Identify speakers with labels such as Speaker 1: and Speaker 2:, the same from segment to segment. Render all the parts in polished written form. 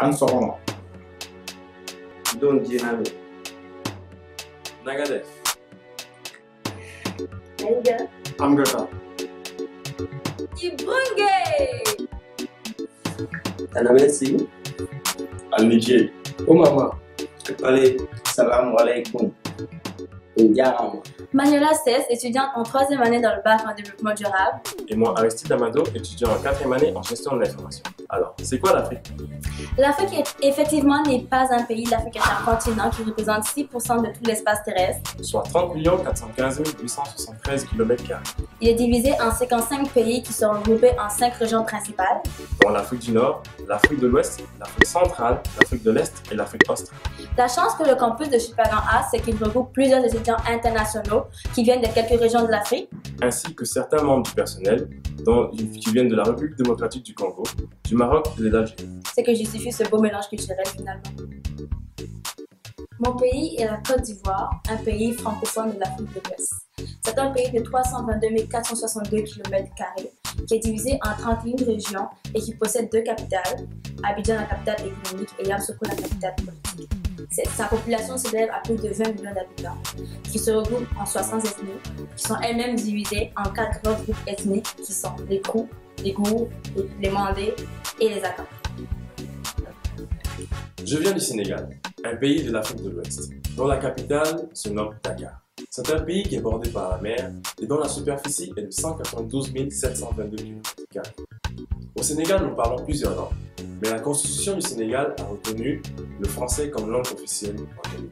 Speaker 1: An sɔgɔma. Don diɲɛ bɛ.
Speaker 2: Nagades.
Speaker 3: Aïda.
Speaker 1: Amgata.
Speaker 3: Ibunge.
Speaker 4: Tanamesi.
Speaker 1: Al-Niger.
Speaker 4: Oh maman.
Speaker 1: Allez, salam alaikum.
Speaker 4: Indiarama.
Speaker 3: Manuela Cess, étudiante en 3e année dans le bac en développement durable.
Speaker 2: Et moi, Aristide Amado, étudiant en 4e année en gestion de l'information. Alors, c'est quoi l'Afrique?
Speaker 3: L'Afrique, effectivement, n'est pas un pays. L'Afrique est un continent qui représente 6% de tout l'espace terrestre.
Speaker 2: Soit 30 415 873 km².
Speaker 3: Il est divisé en 55 pays qui sont regroupés en 5 régions principales.
Speaker 2: Dont l'Afrique du Nord, l'Afrique de l'Ouest, l'Afrique centrale, l'Afrique de l'Est et l'Afrique australe.
Speaker 3: La chance que le campus de Chupagan a, c'est qu'il regroupe plusieurs étudiants internationaux qui viennent de quelques régions de l'Afrique.
Speaker 2: Ainsi que certains membres du personnel qui viennent de la République démocratique du Congo, du Maroc et de l'Algérie.
Speaker 3: C'est que justifie ce beau mélange culturel finalement. Mon pays est la Côte d'Ivoire, un pays francophone de l'Afrique de l'Ouest. C'est un pays de 322 462 km² qui est divisé en 31 régions et qui possède 2 capitales, Abidjan la capitale économique et Yamoussoukro la capitale politique. Sa population s'élève à plus de 20 millions d'habitants, qui se regroupent en 60 ethnies, qui sont elles-mêmes divisées en 4 grands groupes ethniques qui sont les Krou, les Gourou, les Mandés et les Akans.
Speaker 2: Je viens du Sénégal, un pays de l'Afrique de l'Ouest, dont la capitale se nomme Dakar. C'est un pays qui est bordé par la mer et dont la superficie est de 192 722 km². Au Sénégal, nous parlons plusieurs langues, mais la Constitution du Sénégal a reconnu le français comme langue officielle en 2000.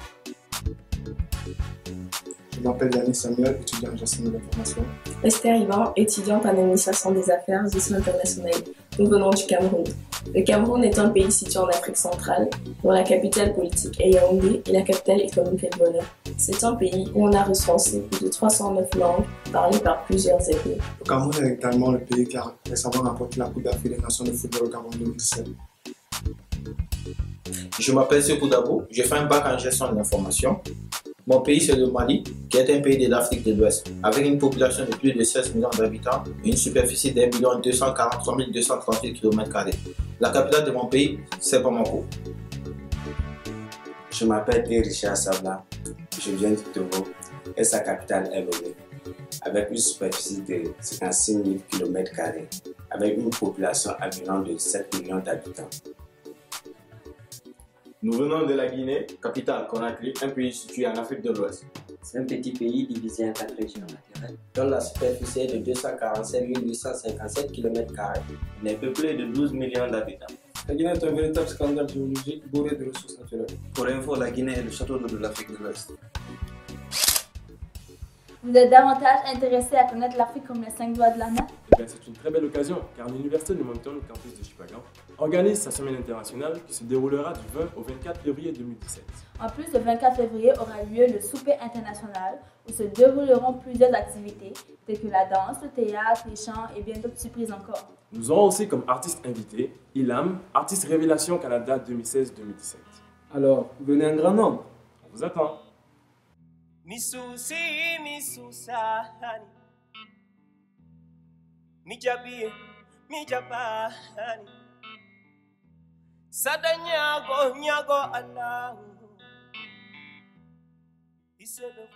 Speaker 5: Je m'appelle Yannick Samuel, étudiant en gestion de l'information.
Speaker 6: Esther Ivan, étudiante en administration des affaires, gestion internationale. Nous venons du Cameroun. Le Cameroun est un pays situé en Afrique centrale, dont la capitale politique est Yaoundé et la capitale économique est Douala. C'est un pays où on a recensé plus de 309 langues parlées par plusieurs ethnies.
Speaker 5: Le Cameroun est également le pays qui a récemment remporté la Coupe d'Afrique des Nations de football au Cameroun 2017.
Speaker 1: Je m'appelle Sekou Dabo, j'ai fait un bac en gestion de l'information. Mon pays, c'est le Mali, qui est un pays de l'Afrique de l'Ouest, avec une population de plus de 16 millions d'habitants et une superficie d'1 243 238 km². La capitale de mon pays, c'est Bamako.
Speaker 4: Je m'appelle Richard Sabla. Je viens du Togo et sa capitale est Lomé, avec une superficie de 56 000 km², avec une population environ de 7 millions d'habitants.
Speaker 1: Nous venons de la Guinée, capitale Conakry, un pays situé en Afrique de l'Ouest.
Speaker 4: C'est un petit pays divisé en 4 régions naturelles,
Speaker 7: dont la superficie est de 247 857 km².
Speaker 1: Il est peuplé de 12 millions d'habitants.
Speaker 5: La Guinée est un véritable scandale géologique bourré de ressources naturelles.
Speaker 1: Pour info, la Guinée est le château d'eau de l'Afrique de l'Ouest.
Speaker 3: Vous êtes davantage intéressé à connaître l'Afrique comme les 5 doigts de la main?
Speaker 2: Eh bien, c'est une très belle occasion, car l'Université de Moncton, le campus de Chupagan, organise sa semaine internationale qui se déroulera du 20 au 24 février 2017.
Speaker 3: En plus, le 24 février aura lieu le souper international où se dérouleront plusieurs activités telles que la danse, le théâtre, les chants et bien d'autres surprises encore.
Speaker 2: Nous aurons aussi comme artiste invité Ilam, artiste Révélation Canada 2016-2017.
Speaker 8: Alors, venez en grand nombre.
Speaker 2: On vous attend.
Speaker 9: Misusi misusani mijabie mijabani sada nyago nyago Allah isebe